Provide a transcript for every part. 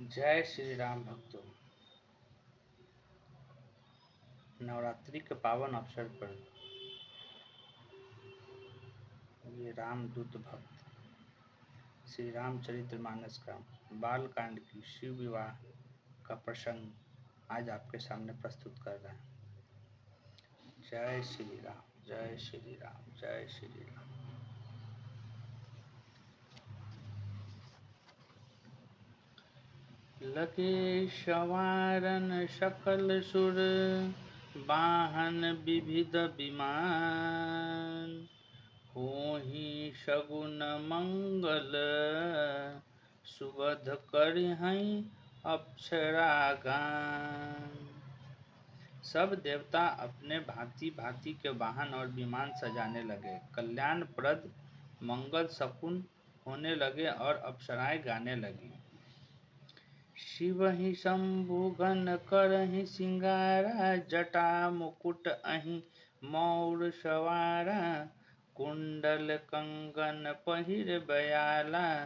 जय श्री राम भक्तों। नवरात्रि के पावन अवसर पर ये रामदूत भक्त श्री रामचरितमानस का बाल कांड की शिव विवाह का प्रसंग आज आपके सामने प्रस्तुत कर रहे हैं। जय श्री राम, जय श्री राम, जय श्री राम। लगे संवारन सकल सुर, वाहन विविध विमान। होहि सगुन मंगल, सुबध करहिं अप्सरागान। सब देवता अपने भांति भांति के वाहन और विमान सजाने लगे। कल्याणप्रद मंगल शकुन होने लगे और अप्सराएं गाने लगी। शिव ही शंभु घन करहि सिंगारा, जटा मुकुट अहि मौर सवारा। कुंडल कंगन पहिर बयाला,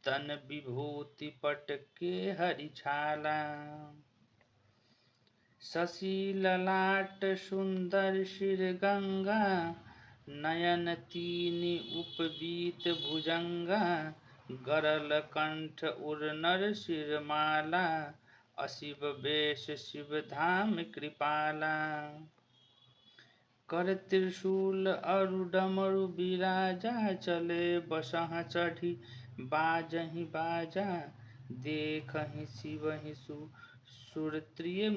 तन विभूति पट के हरिछाला। शशि ललाट सुंदर शिर गंगा, नयन तीनि उपवीत भुजंगा। गरल कंठ उर नर शिरमाला, अशिव वेश शिव धाम कृपाला। कर त्रिशूल अरु डमरु बिराजा, चले बसह चढ़ी बाजहि बाजा। देखहि शिवहि सुरत्रिय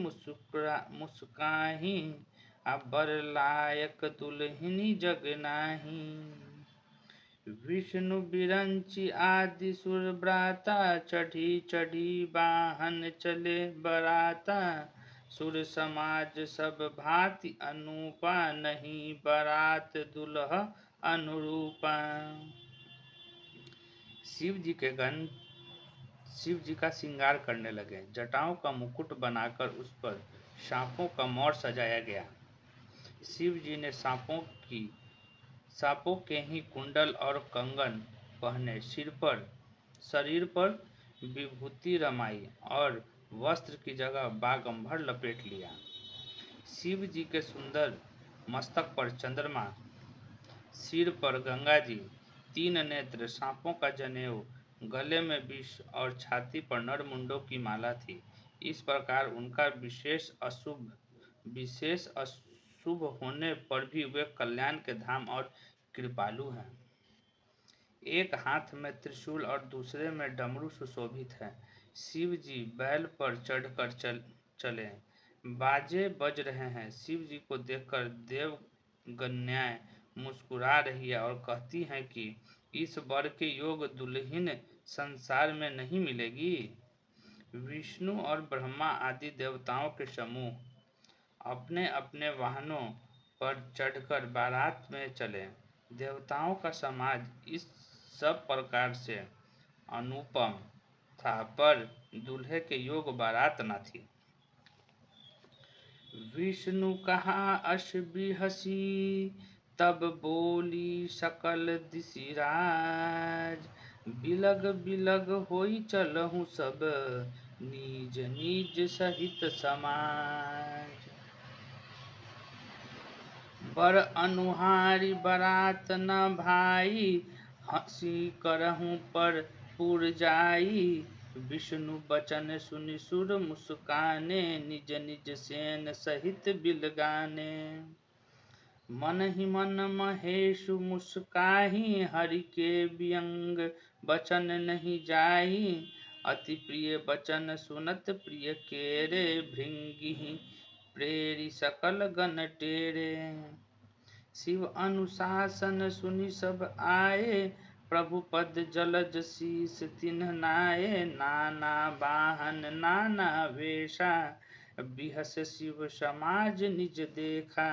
मुस्काहि, आ बर लायक दुल्हिनी जग नाही। विष्णु बिरंची आदि सुर ब्राता, चढ़ी चढ़ी वाहन चले बराता। सुर समाज सब भांति अनूपा, नहीं बरात दुल्ह अनुरूपा। शिव जी का श्रृंगार करने लगे। जटाओं का मुकुट बनाकर उस पर सांपों का मोर सजाया गया। शिव जी ने सांपों के ही कुंडल और कंगन पहने, शरीर पर विभूति रमाई और वस्त्र की जगह बागंबर लपेट लिया। शिव जी के सुंदर मस्तक पर चंद्रमा, सिर पर गंगा जी, 3 नेत्र, सांपों का जनेऊ, गले में विष और छाती पर नरमुंडों की माला थी। इस प्रकार उनका विशेष अशुभ होने पर भी वे कल्याण के धाम और कृपालु हैं। एक हाथ में त्रिशूल और दूसरे में डमरू सुशोभित है। शिव जी बैल पर चढ़कर चले, बाजे बज रहे हैं। शिव जी को देखकर देवकन्याएं मुस्कुरा रही है और कहती हैं कि इस वर के योग दुल्हिन संसार में नहीं मिलेगी। विष्णु और ब्रह्मा आदि देवताओं के समूह अपने अपने वाहनों पर चढ़कर बारात में चले। देवताओं का समाज इस सब प्रकार से अनुपम था, पर दूल्हे के योग बारात न थी। विष्णु कहा अस बिहसी, तब बोली सकल दिशिराज। बिलग बिलग होई चलहु सब, निज निज सहित समाज। बर अनुहारी बरात न भाई, हंसी करहु पर पुर जाई। विष्णु बचन सुनि सुर मुस्काने, निज निज सेन सहित बिलगाने। मन ही मन महेशु मुस्काहि, हरि के व्यंग बचन नहीं जाई। अति प्रिय बचन सुनत प्रिय केरे, भृंगिहि प्रेरि सकल गण टेरे। शिव अनुशासन सुनि सब आए, प्रभु पद जलज शीस तिन्ह नाये। नाना वाहन नाना वेशा, बिहस शिव समाज निज देखा।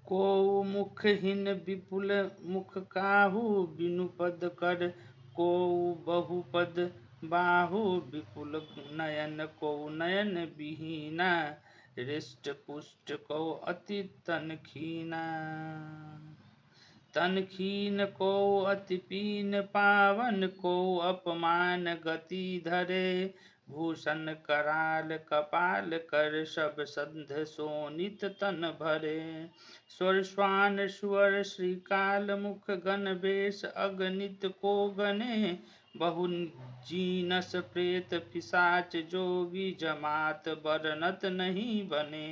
को मुखहीन विपुल मुख काहू, बिनु पद कर को बहुपद बाहु। विपुल नयन को नयन विहीना, हृष्ट पुष्ट को अति तन खीना। तन खीन को अति पीन पावन को अपमान गति धरे भूषण कराल कपाल कर सब संध सोनित तन भरे स्वर श्वान सुअर श्रीकाल मुख गण बेश अगणित को गणे बहु जीनस प्रेत पिशाच जोगी जमात बरनत नहीं बने।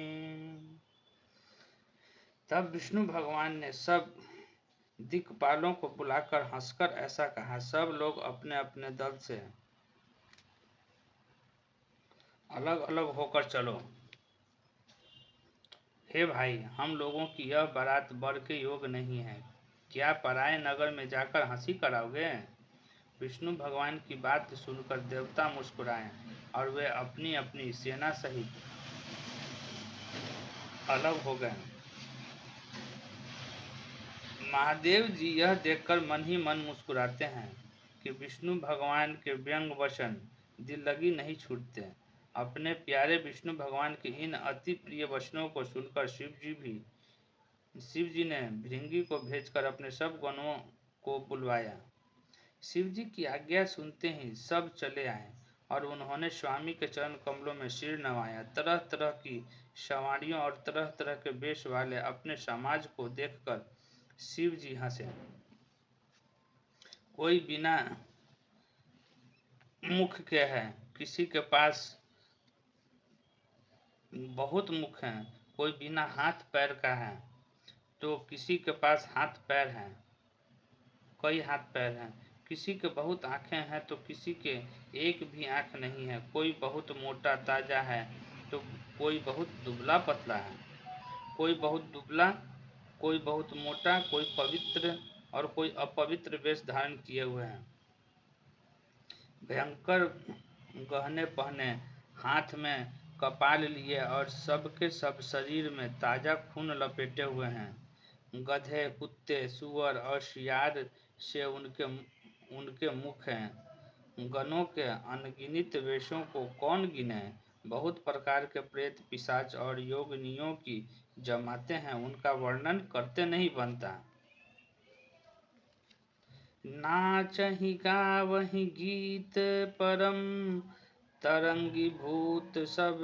तब विष्णु भगवान ने सब दिक्पालों को बुलाकर हंसकर ऐसा कहा, सब लोग अपने अपने दल से अलग अलग होकर चलो। हे भाई, हम लोगों की यह बारात बर के योग नहीं है, क्या पराये नगर में जाकर हंसी कराओगे? विष्णु भगवान की बात सुनकर देवता मुस्कुराए और वे अपनी अपनी सेना सहित अलग हो गए। महादेव जी यह देखकर मन ही मन मुस्कुराते हैं कि विष्णु भगवान के व्यंग वचन दिल लगी नहीं छूटते। अपने प्यारे विष्णु भगवान के इन अति प्रिय वचनों को सुनकर शिव जी ने भृंगी को भेजकर अपने सब गणों को बुलवाया। शिव जी की आज्ञा सुनते ही सब चले आए और उन्होंने स्वामी के चरण कमलों में सिर नवाया। तरह तरह की सवारियों और तरह तरह के वेश वाले अपने समाज को देखकर शिव जी हंसे। कोई बिना मुख के है, किसी के पास बहुत मुख हैं, कोई बिना हाथ पैर का है तो किसी के पास हाथ पैर हैं, कई हाथ पैर हैं, किसी के बहुत आंखें हैं तो किसी के एक भी आंख नहीं है, कोई बहुत मोटा ताजा है तो कोई बहुत दुबला पतला है, कोई बहुत दुबला, कोई बहुत मोटा, कोई पवित्र और कोई अपवित्र वेश धारण किए हुए हैं। भयंकर गहने पहने, हाथ में कपाल लिए और सबके सब शरीर में ताजा खून लपेटे हुए हैं। गधे, कुत्ते, सुअर और सियार से उनके मुख हैं। गणों के अनगिनत वेशों को कौन गिने? बहुत प्रकार के प्रेत, पिशाच और योगिनियों की जमाते हैं, उनका वर्णन करते नहीं बनता। नाचहि गावहि गीत परम तरंगी भूत सब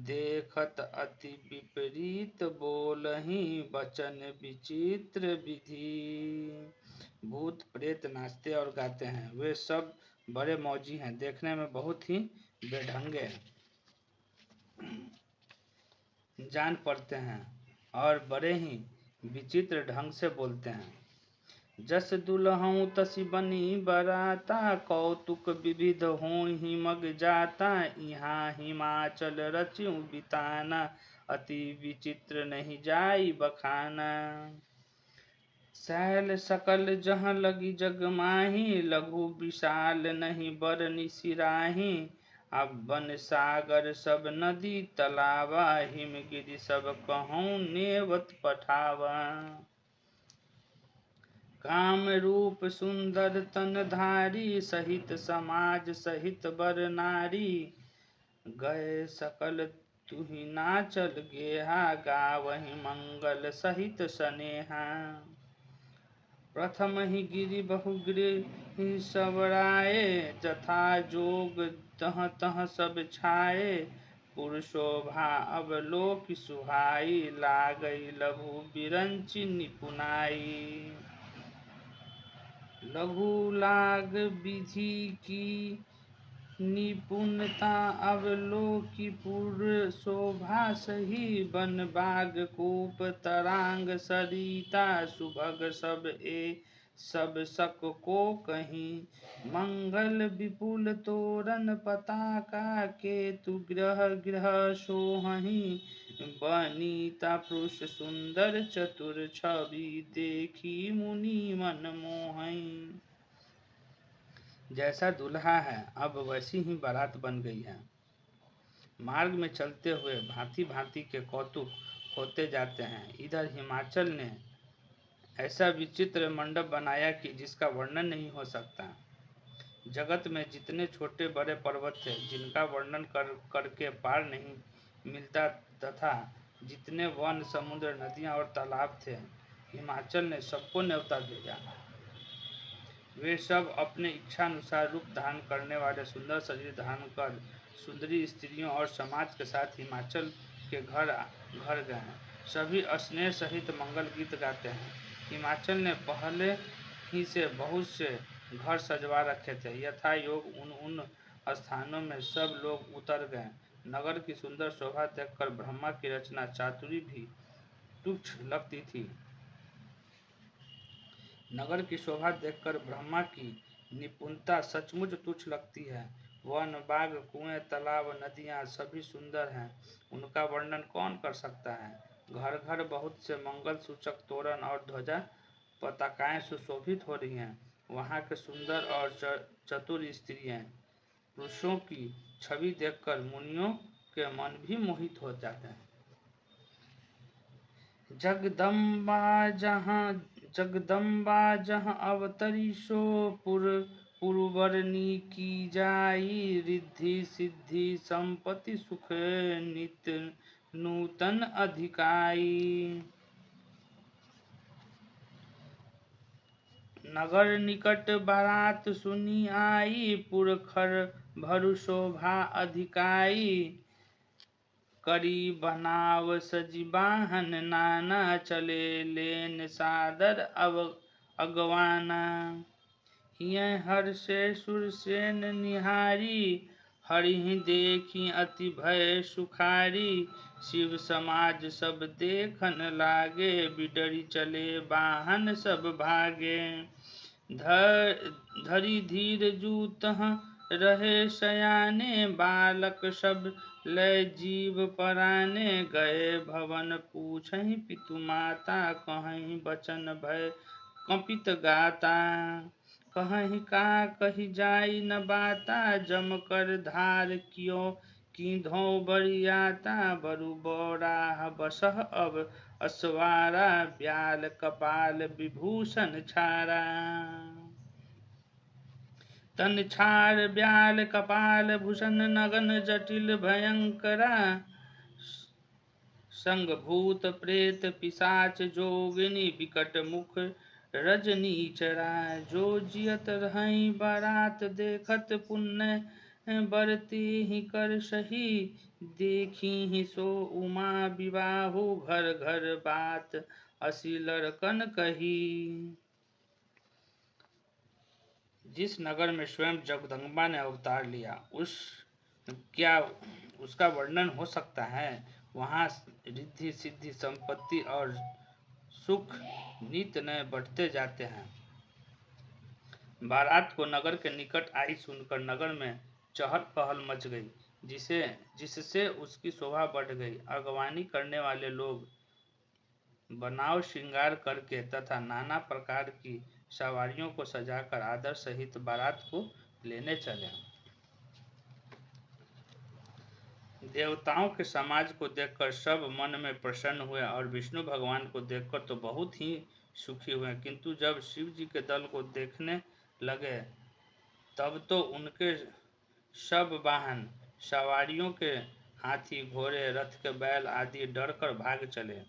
देखत अति विपरीत बोलहि वचन विचित्र विधि। भूत प्रेत नाचते और गाते हैं, वे सब बड़े मौजी हैं, देखने में बहुत ही बेढंगे जान पड़ते हैं और बड़े ही विचित्र ढंग से बोलते हैं। जस दुल्हऊ तसी बनी बराता कौतुक विविध होहि मग जाता यहाँ हिमाचल रच्यु बिताना अति विचित्र नहीं जाई बखाना। शैल सकल जहाँ लगी जग माही लघु विशाल नहीं बरनी सिराही। अब वन सागर सब नदी तलावा हिमगिरि सब कहूँ नेवत पठावा। काम रूप सुंदर तन धारी सहित समाज सहित बर नारी। गए सकल तुहि नाचल गेहा गावहि मंगल सहित स्नेहा। प्रथम ही गिरि बहुगिरि सबराए जथा जोग तह तह सब छाए। पुरुषोभा अवलोक सुहाई लागई लघु बिरंचि निपुनाई। लघु लाग विधि की निपुणता अवलोकी पुर शोभा सही। बन बाग कूप तरांग सरिता सुभग सब सब सक को कहीं। मंगल विपुल तोरण पताका केतु ग्रह ग्रह सोहही। बनीता पुरुष सुंदर चतुर छवि देखी मुनि मन मोहई। जैसा दूल्हा है अब वैसी ही बारात बन गई है। मार्ग में चलते हुए भांति भांति के कौतुक होते जाते हैं। इधर हिमाचल ने ऐसा विचित्र मंडप बनाया कि जिसका वर्णन नहीं हो सकता। जगत में जितने छोटे बड़े पर्वत थे जिनका वर्णन करके पार नहीं मिलता, तथा जितने वन, समुद्र, नदियां और तालाब थे, हिमाचल ने सबको न्योता भेजा। वे सब अपने इच्छानुसार रूप धारण करने वाले सुंदर शरीर धारण कर सुंदरी स्त्रियों और समाज के साथ हिमाचल के घर घर गए हैं। सभी स्नेह सहित मंगल गीत गाते हैं। हिमाचल ने पहले ही से बहुत से घर सजवा रखे थे। यथा योग उन स्थानों में सब लोग उतर गए। नगर की सुंदर शोभा देखकर ब्रह्मा की रचना चातुरी भी तुच्छ लगती थी। नगर की शोभा देखकर ब्रह्मा की निपुणता सचमुच तुच्छ लगती है। वन बाग कुएं तालाब नदियां सभी सुंदर हैं, उनका वर्णन कौन कर सकता है। घर घर बहुत से मंगल सूचक तोरण और ध्वजा पताकाएं सुशोभित हो रही हैं। वहां के सुंदर और चतुर स्त्रियां पुरुषों की छवि देखकर मुनियों के मन भी मोहित हो जाते हैं। जगदम्बा जहाँ अवतरी सो पुरवरनी की जाई। रिद्धि सिद्धि संपत्ति सुख नित नूतन अधिकाई। नगर निकट बारात सुनी आई। पुरखर भरु शोभा अधिकाई। करी बनाव सजी वाहन नाना। चले लेन सादर अगवाना। हिय हर्षे सुरसेन निहारी। हरिहि देखी अति भय सुखारी। शिव समाज सब देखन लागे। बिडरी चले वाहन सब भागे। धरी धीर जूतह रहे शयाने। बालक सब लय जीव पराने। गए भवन पूछहि पितु माता। कहहि बचन भय कंपित गाता। कहहि का कही जाई न बाता। जम कर धार कियो कीधो बरियाता। बरु बौराह बसह अब असवारा। ब्याल कपाल विभूषण छारा। तन छार ब्याल कपाल भूषण नगन जटिल भयंकरा। संग भूत प्रेत पिशाच जोगिनी। विकट मुख रजनीचरा। जो जियत रहि बारात देखत। पुण्य बरती ही कर सही। देखी ही सो उमा विवाहु। घर घर बात असी लड़कन कही। जिस नगर में स्वयं जगदम्बा ने अवतार लिया उसका वर्णन हो सकता है। वहाँ रिद्धि सिद्धि संपत्ति और सुख नित नए बढ़ते जाते हैं। बारात को नगर के निकट आई सुनकर नगर में चहल पहल मच गई, जिससे उसकी शोभा बढ़ गई। अगवानी करने वाले लोग बनाव श्रृंगार करके तथा नाना प्रकार की सवारियों को सजाकर आदर सहित बारात को लेने चले। देवताओं के समाज को देखकर सब मन में प्रसन्न हुए और विष्णु भगवान को देखकर तो बहुत ही सुखी हुए। किंतु जब शिव जी के दल को देखने लगे तब तो उनके सब वाहन सवारियों के हाथी घोड़े रथ के बैल आदि डर कर भाग चले।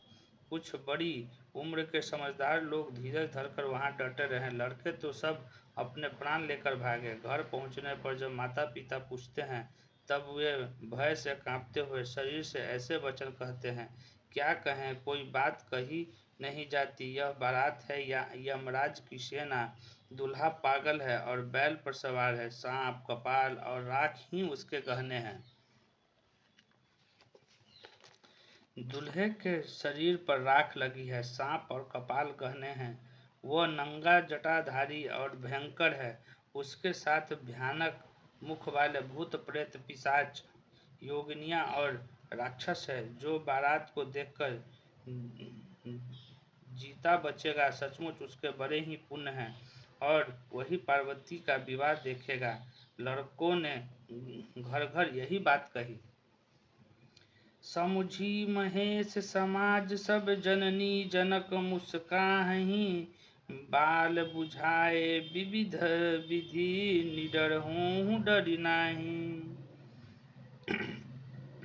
कुछ बड़ी उम्र के समझदार लोग धीरज धरकर वहां डटे रहे। लड़के तो सब अपने प्राण लेकर भागे। घर पहुंचने पर जब माता पिता पूछते हैं तब वे भय से कांपते हुए शरीर से ऐसे वचन कहते हैं, क्या कहें, कोई बात कही नहीं जाती। यह बारात है या यमराज की सेना। दूल्हा पागल है और बैल पर सवार है। सांप कपाल और राख ही उसके गहने हैं। दूल्हे के शरीर पर राख लगी है, सांप और कपाल गहने हैं। वह नंगा जटाधारी और भयंकर है। उसके साथ भयानक मुख वाले भूत प्रेत पिशाच योगिनियां और राक्षस है। जो बारात को देखकर जीता बचेगा सचमुच उसके बड़े ही पुण्य हैं और वही पार्वती का विवाह देखेगा। लड़कों ने घर घर यही बात कही। समुझी महेश समाज सब जननी जनक मुस्काहि। बाल बुझाए विविध विधि निडर हूँ डरि नाही।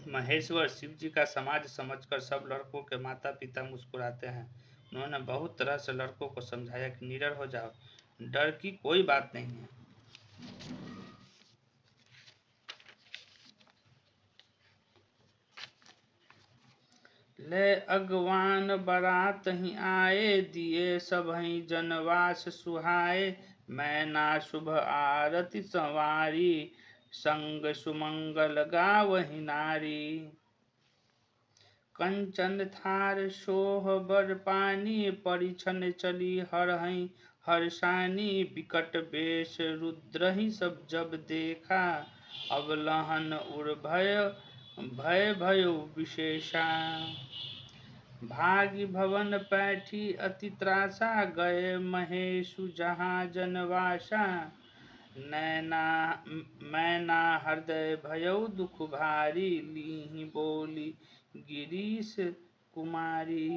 महेश्वर शिव जी का समाज समझकर सब लड़कों के माता पिता मुस्कुराते हैं। उन्होंने बहुत तरह से लड़कों को समझाया कि निडर हो जाओ, डर की कोई बात नहीं है। ले अगवान बारात ही आए, दिए सबहि जनवास सुहाए। मैना शुभ आरती संवारी, संग सुमंगल गावहि नारी। कंचन थार सोह बर पानी, परिछन चली हरहि हर्षानी। विकट वेश रुद्रहि सब जब देखा, अवलहन उर भय भयो विशेषा। भागी भवन पैठी अति त्रासा, गए महेशु जहाँ जनवासा। मैना हृदय भयो दुख भारी, लीहि बोली गिरीश कुमारी।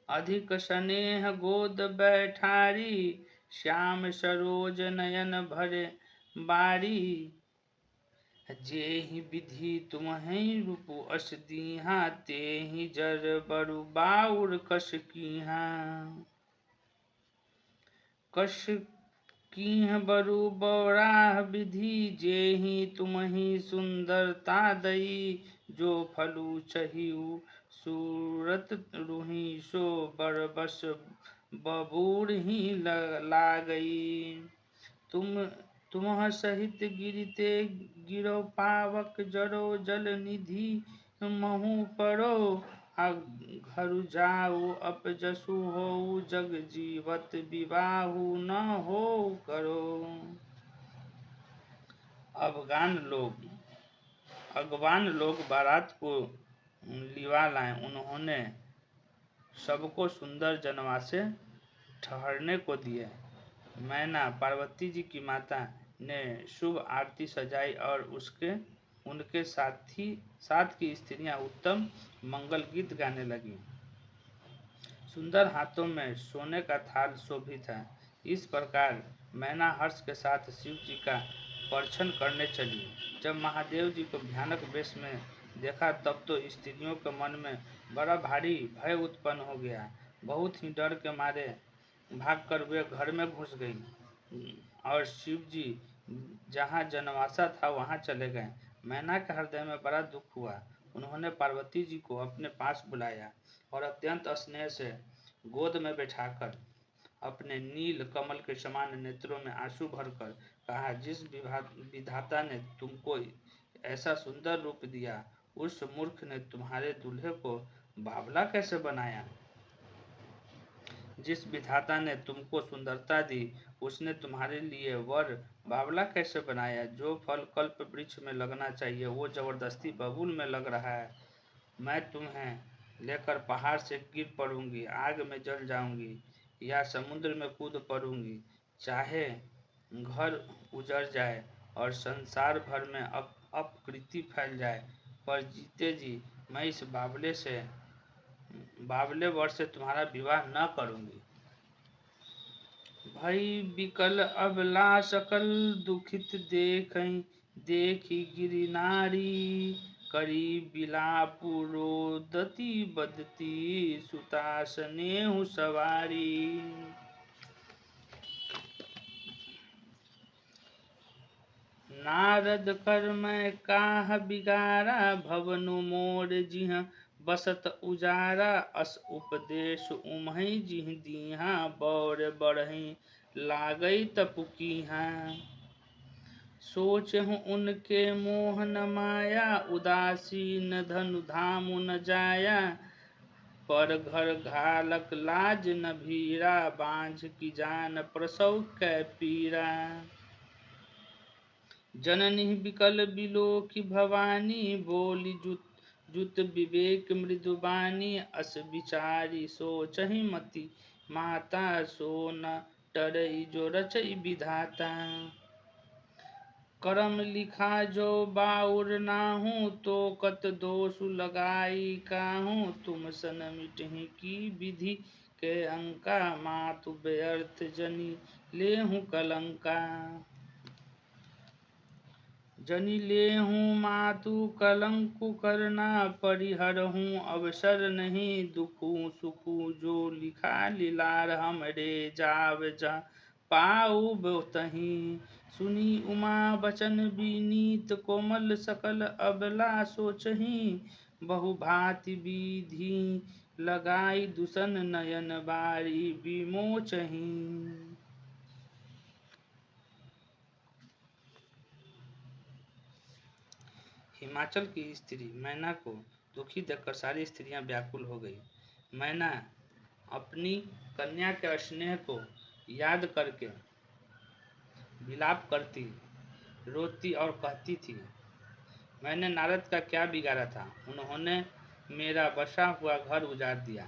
अधिक स्नेह गोद बैठारी, श्याम सरोज नयन भरे बारी। जेहि विधि तुम्हें रूप अस दीहा, तेहि जर बरु बाउर कस कीहा। कस कीह बरु बौराह विधि, जेहि तुम्हि सुंदरता दई। जो फलु चहिउ सूरत रुहि, सो बर बस बबूर ही लागई। तुम्ह सहित गिरते गिरो पावक, जरो जल निधि महु परो। घर जाऊ अपजसु होऊ, जग जीवत विवाहु न हो करो। अगवान लोग बारात को लिवा लाए। उन्होंने सबको सुंदर जनवासे ठहरने को दिए। मैना पार्वती जी की माता ने शुभ आरती सजाई और उनके साथ की स्त्रियां उत्तम मंगल गीत गाने लगी। सुंदर हाथों में सोने का थाल शोभित है। इस प्रकार मैना हर्ष के साथ शिव जी का परीक्षण करने चली। जब महादेव जी को भयानक वेश में देखा, तब तो स्त्रियों के मन में बड़ा भारी भय उत्पन्न हो गया। बहुत ही डर के मारे भागकर वे घर में घुस गई और शिव जी जहाँ जनवासा था वहाँ चले गए। मैना के हृदय में बड़ा दुख हुआ। उन्होंने पार्वती जी को अपने पास बुलाया और अत्यंत स्नेह से गोद में बैठाकर अपने नील कमल के समान नेत्रों में आंसू भरकर कहा, जिस विधाता ने तुमको ऐसा सुंदर रूप दिया, उस मूर्ख ने तुम्हारे दूल्हे को बावला कैसे बनाया। जिस विधाता ने तुमको सुंदरता दी, उसने तुम्हारे लिए वर बावला कैसे बनाया। जो फल कल्प वृक्ष में लगना चाहिए वो जबरदस्ती बबूल में लग रहा है। मैं तुम्हें लेकर पहाड़ से गिर पड़ूंगी, आग में जल जाऊंगी या समुद्र में कूद पड़ूंगी। चाहे घर उजड़ जाए और संसार भर में अपकीर्ति फैल जाए, पर जीते जी मैं इस बावले वर से तुम्हारा विवाह न करूंगी। भई विकल अबला सकल दुखित देखी गिरि नारी। करी बिलापु रोदती बदती, सुता स्नेहु सवारी। नारद कर मैं काह बिगारा, भवनु मोर जिह बसत उजारा। अस उपदेश उमहि जिह दीहा, बौर बढ़हि लागई तपु कीहा। सोचहु उनके मोह न माया, उदासीन धनु धामु न जाया। पर घर घालक लाज न भीरा, बाँझ की जान प्रसव कै पीरा। जननी विकल बिलोकी भवानी, बोली जुत विवेक मृदुबानी। अस विचारी सोचहि मति माता, सो न टरई जो रचई विधाता। करम लिखा जो बाउर नाहू, तो कत दोषु लगाई काहू। तुम सन मिटहि की विधि के अंका, मातु व्यर्थ जनी लेहु कलंका। जनि लेहूँ मातु कलंकु करना, परिहरहूँ अवसर नहीं दुखू सुखू, जो लिखा लीलार हमरे जाव जा पाऊब तहीं। सुनी उमा बचन विनीत कोमल, सकल अबला सोचहीं, बहुभांति विधि लगाई दुसन, नयन बारी विमोचहीं। हिमाचल की स्त्री मैना को दुखी देखकर सारी स्त्रियां व्याकुल हो गई। मैना अपनी कन्या के स्नेह को याद करके विलाप करती, रोती और कहती थी, मैंने नारद का क्या बिगाड़ा था? उन्होंने मेरा बसा हुआ घर उजाड़ दिया,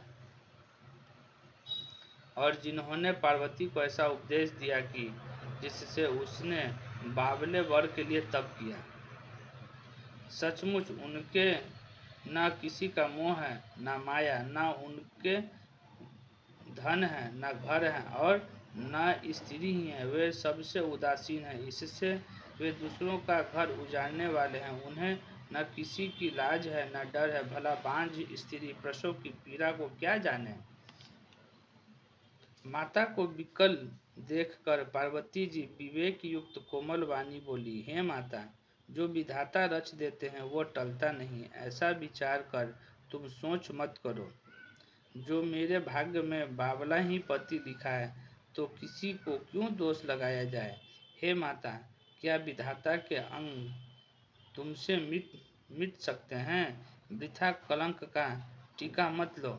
और जिन्होंने पार्वती को ऐसा उपदेश दिया कि जिससे उसने बावले वर के लिए तप किया, सचमुच उनके न किसी का मोह है, न माया, न उनके धन है, न घर है और न स्त्री ही है। वे सबसे उदासीन है, इससे वे दूसरों का घर उजाड़ने वाले हैं। उन्हें न किसी की लाज है, न डर है। भला बांझ स्त्री प्रसव की पीड़ा को क्या जाने। माता को विकल देखकर पार्वती जी विवेक युक्त कोमल वाणी बोली, हे माता, जो विधाता रच देते हैं वो टलता नहीं। ऐसा विचार कर तुम सोच मत करो। जो मेरे भाग्य में बावला ही पति लिखा है, तो किसी को क्यों दोष लगाया जाए। हे माता, क्या विधाता के अंग तुमसे मिट सकते हैं? वृथा कलंक का टीका मत लो।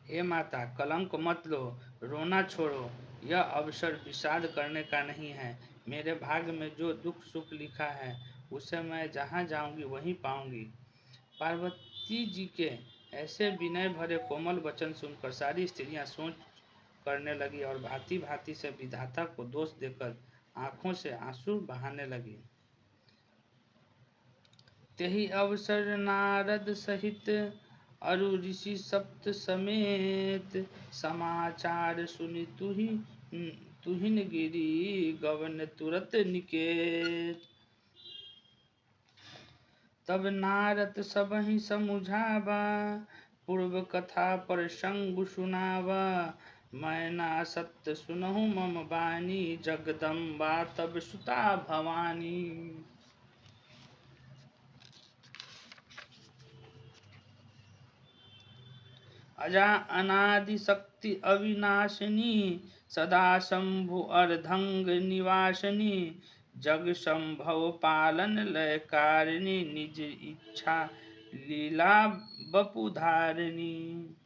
हे माता, कलंक मत लो, रोना छोड़ो। यह अवसर विषाद करने का नहीं है। मेरे भाग्य में जो दुख सुख लिखा है उसे मैं जहाँ जाऊंगी वहीं पाऊंगी। पार्वती जी के ऐसे विनय भरे कोमल वचन सुनकर सारी स्त्रियां सोच करने लगी और भांति भांति से विधाता को दोष देकर आंखों से आंसू बहाने लगी। तेहि अवसर नारद सहित अरु ऋषि सप्त समेत, समाचार सुनि तुहिन गिरी गवन तुरत निकेत। तब नारद सबहि समुझावा, पूर्व कथा प्रसंग सुनावा। मैना सत्य सुनहु मम बानी, जगदम्बा तब सुता भवानी। अजा अनादि शक्ति अविनाशिनी, सदा शंभु अर्धंग निवासिनी। जग संभव पालन लय कारिणी, निज इच्छा लीला बपुधारिणी।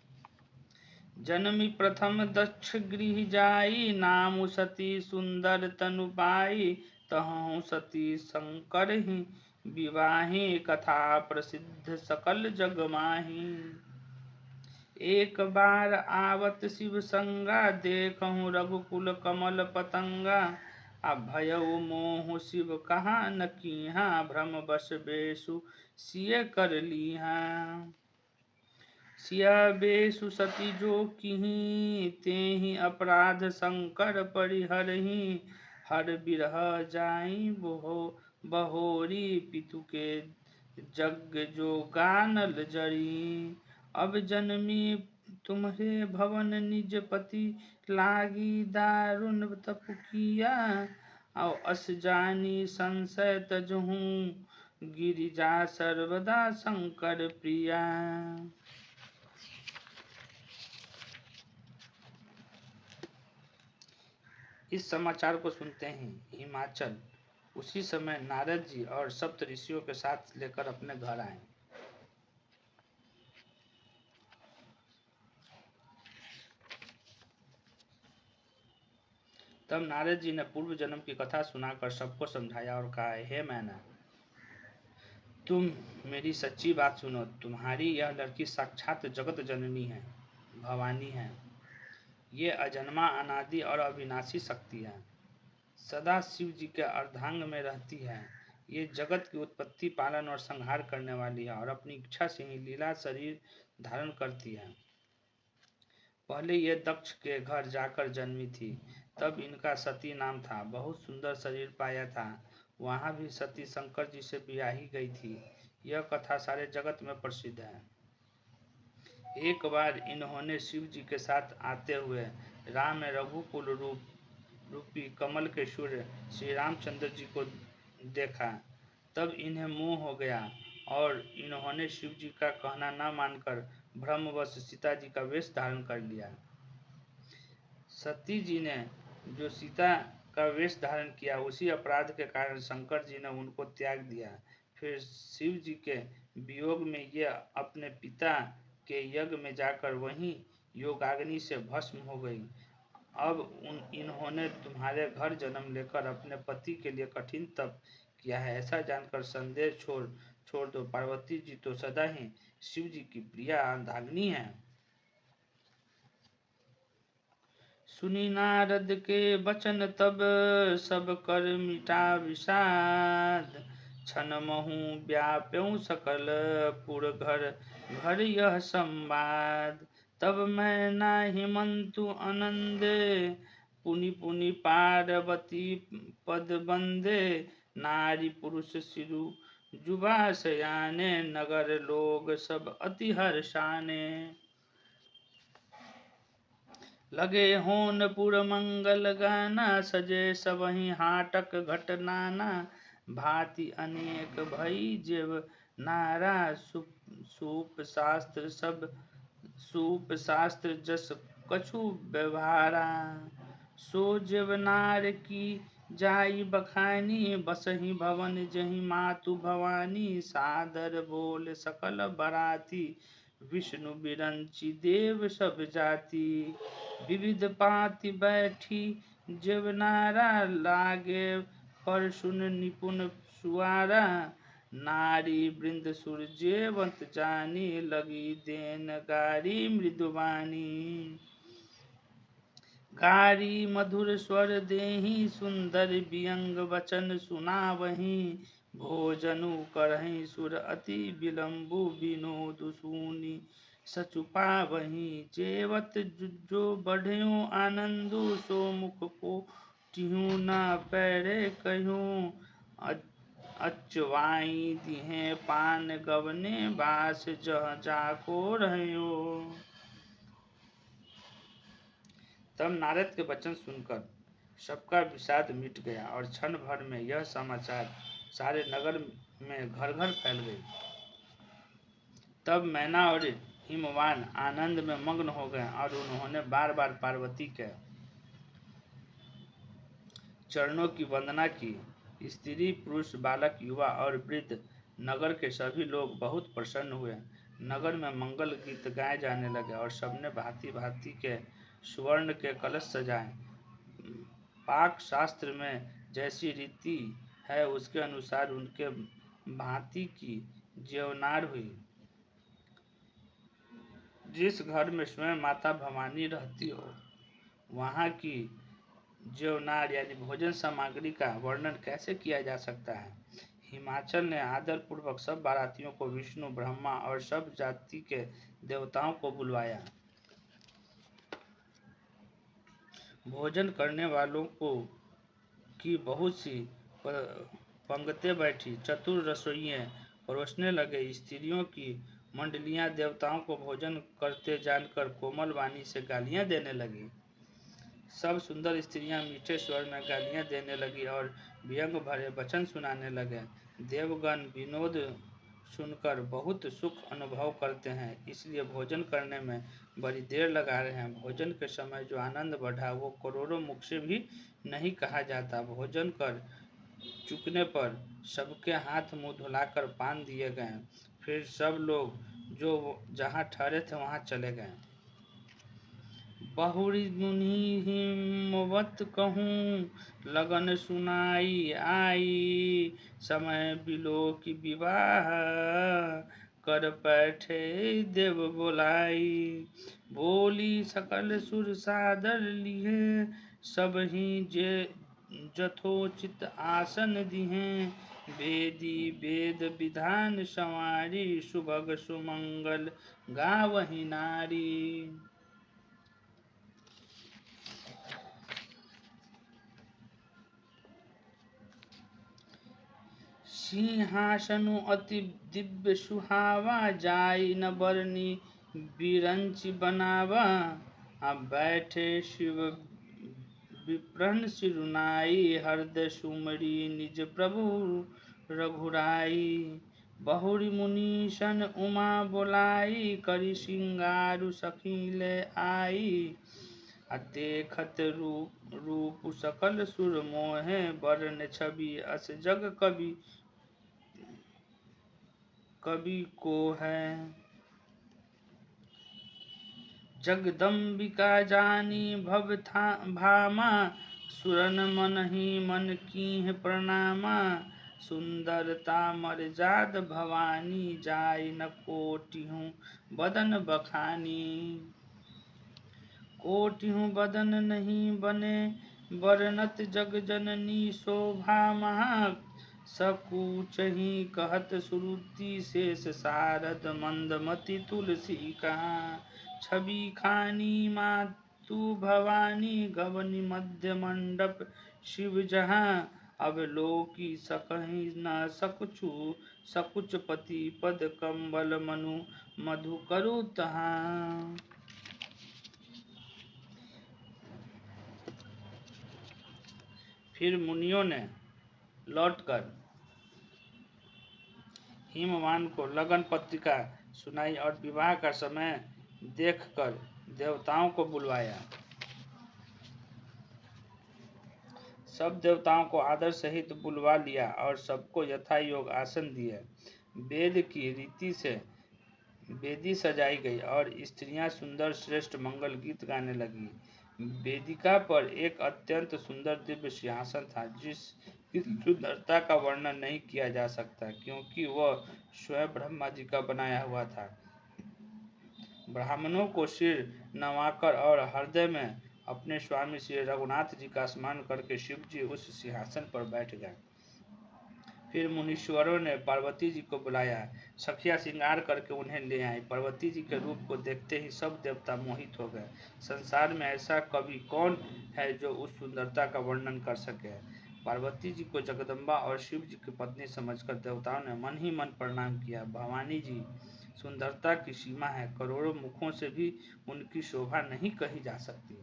जन्मी प्रथम दक्ष गृह जाई, नाम सती सुंदर तनु पाई। तहु सती शंकर ही विवाही, कथा प्रसिद्ध सकल जग माही। एक बार आवत शिव संगा, देखहु रघुकुल कमल पतंगा। अभयउ मोह शिव कहा न कीहा, भ्रम बस बेसु सिय कर लीहा। सिया बेसु सती जो किही, तेहि अपराध शंकर परिहरहि। हर बिरह जाई बहोरी, पितु के जग जो गानल जरी। अब जन्मी तुम्हरे भवन निज पति, लागी दारुण तप किया। और अस जानी संशय तजहूँ, गिरिजा सर्वदा शंकर प्रिया। इस समाचार को सुनते ही हिमाचल उसी समय नारद जी और सप्त ऋषियों के साथ लेकर अपने घर आए। तब नारद जी ने पूर्व जन्म की कथा सुनाकर सबको समझाया और कहा, हे मैना, तुम मेरी सच्ची बात सुनो। तुम्हारी यह लड़की साक्षात जगत जननी है, भवानी है। ये अजन्मा, अनादि और अविनाशी शक्ति है। सदा शिव जी के अर्धांग में रहती है। ये जगत की उत्पत्ति, पालन और संहार करने वाली है और अपनी इच्छा से ही लीला शरीर धारण करती है। पहले ये दक्ष के घर जाकर जन्मी थी। तब इनका सती नाम था। बहुत सुंदर शरीर पाया था। वहां भी सती शंकर जी से ब्याही गई थी। यह कथा सारे जगत में प्रसिद्ध है। एक बार इन्होंने शिव जी के साथ आते हुए राम में रघुकुल रूपी कमल के सूर्य श्री रामचंद्र जी को देखा। तब इन्हें मोह हो गया और इन्होंने शिव जी का कहना न मानकर भ्रमवश सीता जी का वेश धारण कर लिया। सती जी ने जो सीता का वेश धारण किया, उसी अपराध के कारण शंकर जी ने उनको त्याग दिया। फिर शिव जी के वियोग में ये अपने पिता के यज्ञ में जाकर वहीं योगाग्नि से भस्म हो गई। अब इन्होंने तुम्हारे घर जन्म लेकर अपने पति के लिए कठिन तप किया है, ऐसा जानकर संदेह छोड़ दो। पार्वती जी तो सदा ही शिव जी की प्रिय अर्धांगिनी है। सुनी नारद के बचन तब सब कर मिटा विषाद। छन महु व्याप्यऊ सकल पुर घर घर यह संवाद। तब मैं नाही मंतु आनंदे पुनि पुनि पार्वती पद बंदे। नारी पुरुष सिरु जुबा सयाने नगर लोग सब अति हर्षाने। लगे होनपुर मंगल गाना सजे सबहि हाटक घट नाना। भांति अनेक भई जेव नारा सूप शास्त्र जस कछु व्यवहारा। सो जेव नार की जाई बखानी बसहि भवन जहि मातु भवानी। सादर बोल सकल बराती विष्णु बिरंची देव सब जाति। विविध पाति बैठी जेवनारा लागे पर सुन निपुण सुआरा। नारी वृंद सुर जेवंत जानी लगी देन गारी मृदुवानी। गारी मधुर स्वर देहि सुंदर वियंग वचन सुनावही। भोजनु करहि सुर अति विलंबु विनोद सुनी सचुपावही। जेवत जो बढ़्यो आनंदु सो मुख को टिहु न पैरे कहूँ। अचवाई दिहे पान गवने बास जह जाको रहो। तब नारद के वचन सुनकर सबका विषाद मिट गया और क्षण भर में यह समाचार सारे नगर में घर घर फैल गई। तब मैना और हिमवान आनंद में मग्न हो गए और उन्होंने बार बार पार्वती के चरणों की वंदना की। स्त्री पुरुष बालक युवा और वृद्ध नगर के सभी लोग बहुत प्रसन्न हुए। नगर में मंगल गीत गाए जाने लगे और सबने भांति भांति के स्वर्ण के कलश सजाए। पाक शास्त्र में जैसी रीति है उसके अनुसार उनके भांति की जेवनार हुई। जिस घर में स्वयं माता भवानी रहती हो वहाँ की जेवनार यानी भोजन सामग्री का वर्णन कैसे किया जा सकता है। हिमाचल ने आदर पूर्वक सब बारातियों को विष्णु ब्रह्मा और सब जाति के देवताओं को बुलवाया। भोजन करने वालों को की बहुत सी पंक्तियां बैठी। चतुर रसोइये परोसने लगे। स्त्रियों की मंडलियां देवताओं को भोजन करते जानकर कोमल वाणी से गालियां देने लगी। सब सुंदर स्त्रियां मीठे स्वर में गालियां देने लगी और व्यंग भरे वचन सुनाने लगे। देवगण विनोद सुनकर बहुत सुख अनुभव करते हैं, इसलिए भोजन करने में बड़ी देर लगा रहे हैं। भोजन के समय जो आनंद बढ़ा वो करोड़ों मुख से भी नहीं कहा जाता। भोजन कर चुकने पर सबके हाथ मुंह धुलाकर पान दिए गए। फिर सब लोग जो जहाँ ठहरे थे वहाँ चले गए। बहुरी मुनि हिमवत कहूँ लगन सुनाई आई। समय बिलो की विवाह कर बैठे देव बोलाई। बोली सकल सुर सादर लिए सब ही जे जथोचित आसन दिहे। वेदी वेद विधान संवारी सुभग सुमंगल गावही नारी। सिंहासनु अति दिव्य सुहावा, जाई न बरनी बिरंच बनावा। अब बैठे शिव विप्रन सिरुनाई, हृदय सुमरी निज प्रभु रघुराई। बहुरी मुनीशन उमा बोलाई, करी सिंगारु सखी ले आई। देखत रूप सकल सुर मोहे, बरन छवि अस जग कवि कवि को है। जगदम्बिका जानी भव भामा, सुरन मन ही मन कीन्ह प्रणामा। सुंदरता मर्याद भवानी, जाय न कोटिहु बदन बखानी। कोटिहु बदन नहीं बने, बरनत जग जननी शोभा महा। सकुचहि कहत श्रुति शेष, सारद मंदमति तुलसी कहाँ। छवि खानी मातु भवानी, गवनी मध्य मंडप शिव जहाँ। अवलोकी सकहि न सकुच पति पद, कंबल मनु मधु करु तहाँ। फिर मुनियों ने लौटकर हिमवान को लगन पत्रिका सुनाई और विवाह का समय देखकर देवताओं को बुलवाया। सब देवताओं को आदर सहित बुलवा लिया और सबको यथा योग आसन दिए। वेद की रीति से वेदी सजाई गई और स्त्रियां सुंदर श्रेष्ठ मंगल गीत गाने लगी। वेदिका पर एक अत्यंत सुंदर दिव्य सिंहासन था, जिसकी सुंदरता का वर्णन नहीं किया जा सकता, क्योंकि वह स्वयं ब्रह्मा जी का बनाया हुआ था। ब्राह्मणों को सिर नवाकर और हृदय में अपने स्वामी श्री रघुनाथ जी का स्मरण करके शिव जी उस सिंहासन पर बैठ गए। फिर मुनीश्वरों ने पार्वती जी को बुलाया, सखिया श्रृंगार करके उन्हें ले आई। पार्वती जी के रूप को देखते ही सब देवता मोहित हो गए। संसार में ऐसा कवि कौन है जो उस सुंदरता का वर्णन कर सके। पार्वती जी को जगदम्बा और शिव जी की पत्नी समझकर देवताओं ने मन ही मन प्रणाम किया। भवानी जी सुंदरता की सीमा है, करोड़ों मुखों से भी उनकी शोभा नहीं कही जा सकती।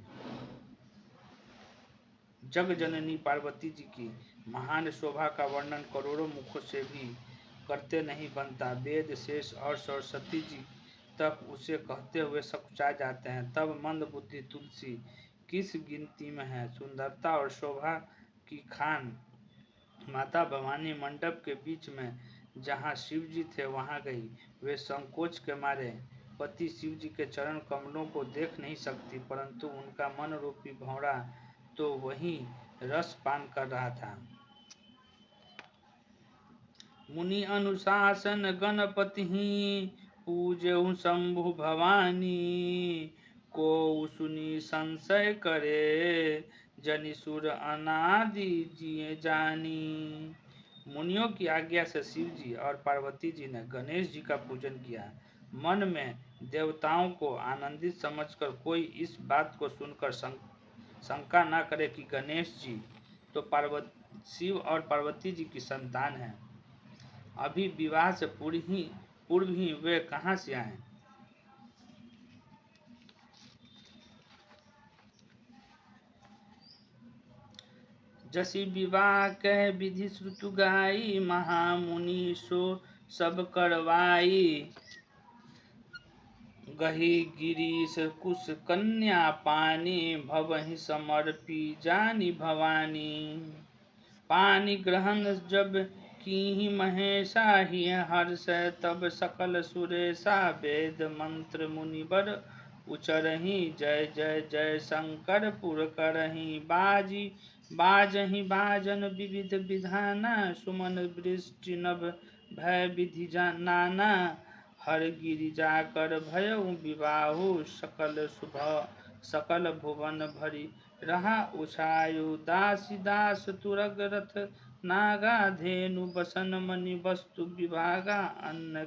जग जननी पार्वती जी की महान शोभा का वर्णन करोड़ों मुखों से भी करते नहीं बनता। वेद शेष और सरस्वती जी तक उसे कहते हुए सकुचा जाते हैं, तब मंद बुद्धि तुलसी किस गिनती में है। सुंदरता और शोभा की खान माता भवानी मंडप के बीच में जहाँ शिव जी थे वहाँ गई। वे संकोच के मारे पति शिव जी के चरण कमलों को देख नहीं सकती, परंतु उनका मन रूपी भौरा तो वही रस पान कर रहा था। मुनि अनुशासन गणपति पूजहु शंभु भवानी, को सुनी संशय करे, जनिसुर अनादि जिए जानी। मुनियों की आज्ञा से शिव जी और पार्वती जी ने गणेश जी का पूजन किया। मन में देवताओं को आनंदित समझकर कोई इस बात को सुनकर शंका न करे कि गणेश जी तो शिव और पार्वती जी की संतान है, अभी विवाह से पूर्व ही वे कहाँ से आए। जसी विवाह कह विधि श्रुतु गाई, महामुनि सो सब करवाई। गही गिरीश कुश कन्या पानी, भवहि समर्पी जानी भवानी। पानी ग्रहण जब कीहि महेशा, ही हर्ष तब सकल सुरेशा। वेद मंत्र मुनिवर उचरहि, जय जय जय शंकर पुर करहि। बाजहि बाजन विविध विधाना, सुमन वृष्टि नभ भय विधि नाना। हर गिरि जाकर भयउ विवाहु, सकल भुवन भरी रहा उछायु। दासी दास तुरग रथ नागा, धेनु बसन मणि वस्तु विभागा। अन्न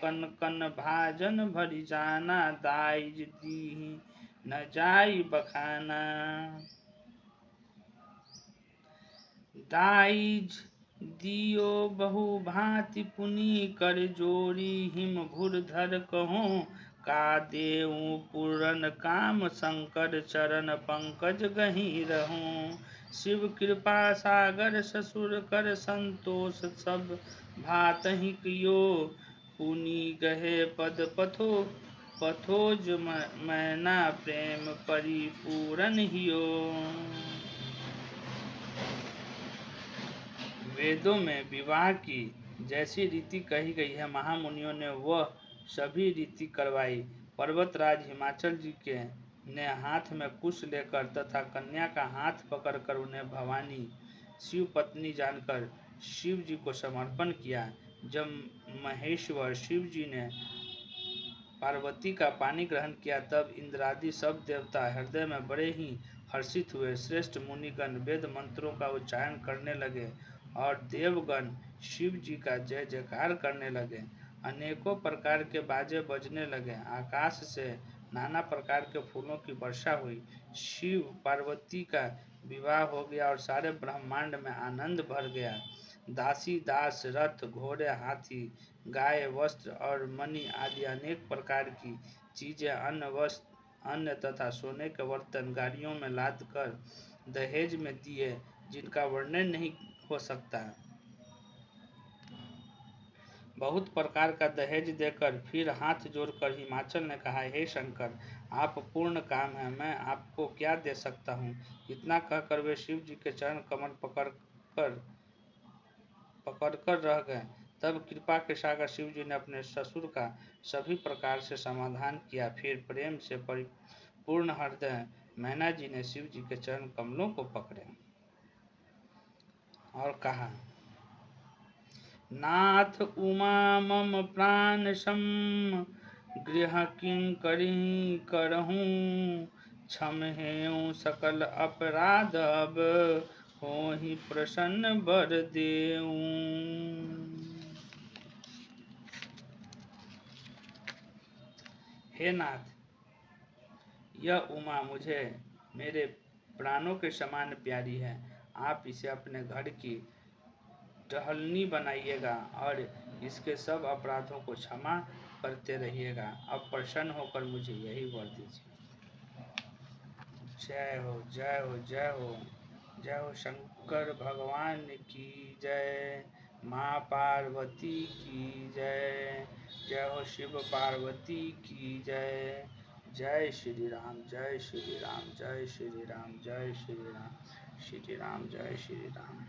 कन कन भाजन भरी जाना, दाइज दीहि न जाई बखाना। दाइज दियो बहु भांति पुनि कर जोरी हिम घुर धर कहूँ का देऊं पूरन काम शंकर चरण पंकज गही रहूं शिव कृपा सागर ससुर कर संतोष सब भात ही कियो पुनि गहे पद पथोज मैना प्रेम परिपूरन हियो। वेदों में विवाह की जैसी रीति कही गई है, महामुनियों ने वह सभी रीति करवाई। पर्वतराज हिमाचल जी के ने हाथ में कुश लेकर तथा कन्या का हाथ पकड़कर उन्हें भवानी शिव पत्नी जानकर शिव जी को समर्पण किया। जब महेश्वर शिव जी ने पार्वती का पानी ग्रहण किया तब इंद्रादि सब देवता हृदय में बड़े ही हर्षित हुए। श्रेष्ठ मुनिगण वेद मंत्रों का उच्चारण करने लगे और देवगण शिव जी का जय जयकार करने लगे। अनेकों प्रकार के बाजे बजने लगे। आकाश से नाना प्रकार के फूलों की वर्षा हुई। शिव पार्वती का विवाह हो गया और सारे ब्रह्मांड में आनंद भर गया। दासी दास रथ घोड़े हाथी गाय वस्त्र और मणि आदि अनेक प्रकार की चीजें अन्न तथा सोने के बर्तन गाड़ियों में लाद कर दहेज में दिए जिनका वर्णन नहीं हो सकता। बहुत प्रकार का दहेज देकर फिर हाथ जोड़कर हिमाचल ने कहा, हे शंकर, आप पूर्ण काम है, मैं आपको क्या दे सकता हूँ। इतना कहकर वे शिव जी के चरण कमल पकड़कर रह गए। तब कृपा के सागर शिव जी ने अपने ससुर का सभी प्रकार से समाधान किया। फिर प्रेम से परिपूर्ण हृदय मैना जी ने शिव जी के चरण कमलों को पकड़े और कहा, नाथ उमा मम प्राण सम गृह किंकरी करहूँ क्षम हेऊ सकल अपराध अब होहि प्रसन्न वर देऊं। हे नाथ, यह उमा मुझे मेरे प्राणों के समान प्यारी है। आप इसे अपने घर की टहलनी बनाइएगा और इसके सब अपराधों को क्षमा करते रहिएगा। अब प्रसन्न होकर मुझे यही वर दीजिए। जय हो जय हो जय हो जय हो शंकर भगवान की जय, माँ पार्वती की जय, जय हो शिव पार्वती की जय। जय श्री राम जय श्री राम जय श्री राम जय श्री राम, श्री राम जय श्री राम।